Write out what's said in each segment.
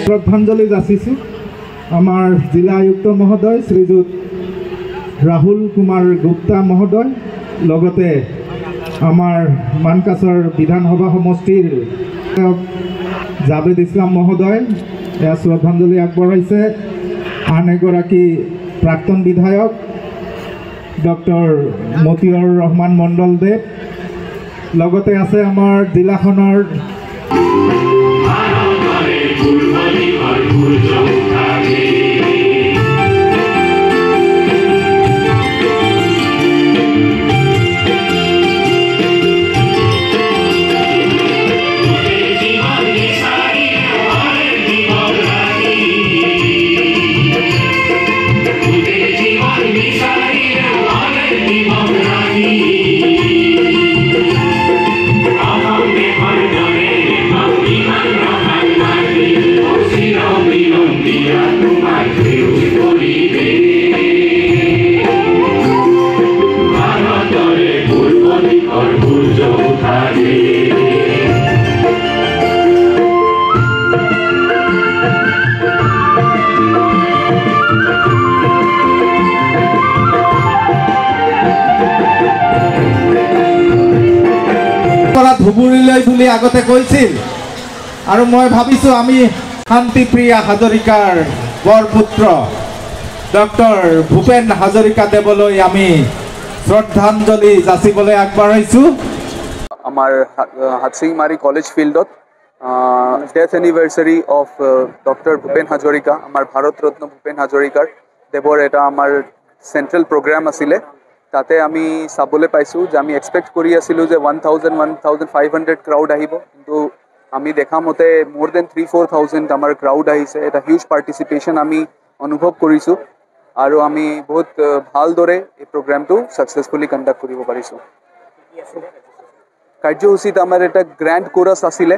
শ্ৰদ্ধাঞ্জলি যাচিছোঁ আমাৰ জিলা আয়ুক্ত মহোদয় শ্ৰীযুত ৰাহুল কুমাৰ গুপ্তা মহোদয়, লগতে আমাৰ মানকাছৰ বিধানসভা সমষ্টিৰ জাভেদ ইছলাম মহোদয় এয়া শ্ৰদ্ধাঞ্জলি আগবঢ়াইছে। আন এগৰাকী প্ৰাক্তন বিধায়ক ডক্টৰ মতিউৰ ৰহমান মণ্ডলদেৱ, লগতে আছে আমাৰ জিলাখনৰ ধুবুৰীলৈ বুলি আগতে কৈছিল, আৰু মই ভাবিছোঁ আমি শান্তিপ্ৰিয়া হাজৰিকাৰ বৰপুত্ৰ ডক্টৰ ভূপেন হাজৰিকা দেৱলৈ আমি শ্ৰদ্ধাঞ্জলি যাচিবলৈ আগবাঢ়িছোঁ। আমাৰ হাটচিংমাৰী কলেজ ফিল্ডত death anniversary of doctor Bhupen Hazarika, আমাৰ ভাৰত ৰত্ন ভূপেন হাজৰিকাৰ দেৱৰ এটা আমাৰ চেণ্ট্ৰেল প্ৰগ্ৰাম আছিলে। তাতে আমি চাবলৈ পাইছোঁ যে আমি এক্সপেক্ট কৰি আছিলোঁ যে 1,500 ক্ৰাউড আহিব, কিন্তু আমি দেখা মতে মোৰ দেন 3-4,000 আমাৰ ক্ৰাউড আহিছে। এটা হিউজ পাৰ্টিচিপেশ্যন আমি অনুভৱ কৰিছোঁ, আৰু আমি বহুত ভালদৰে এই প্ৰগ্ৰামটো ছাকচেছফুলি কণ্ডাক্ট কৰিব পাৰিছোঁ। কাৰ্যসূচীত আমাৰ এটা গ্ৰেণ্ড কোৰাছ আছিলে,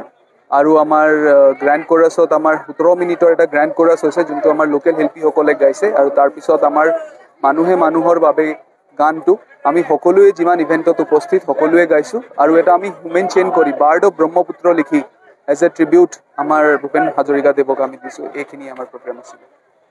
আৰু আমাৰ গ্ৰেণ্ড কোৰাছত আমাৰ 17 মিনিটৰ এটা গ্ৰেণ্ড কোৰাছ হৈছে, যোনটো আমাৰ লোকেল শিল্পীসকলে গাইছে। আৰু তাৰপিছত আমাৰ মানুহে মানুহৰ বাবে গানটো আমি সকলোৱে যিমান ইভেণ্টত উপস্থিত সকলোৱে গাইছোঁ, আৰু এটা আমি হিউমেন চেইন কৰি বাৰ্ড অফ ব্ৰহ্মপুত্ৰ লিখি এজ এ ট্ৰিবিউট আমাৰ ভূপেন হাজৰিকা দেৱক আমি দিছোঁ। এইখিনি আমাৰ প্ৰগ্ৰাম আছিলে।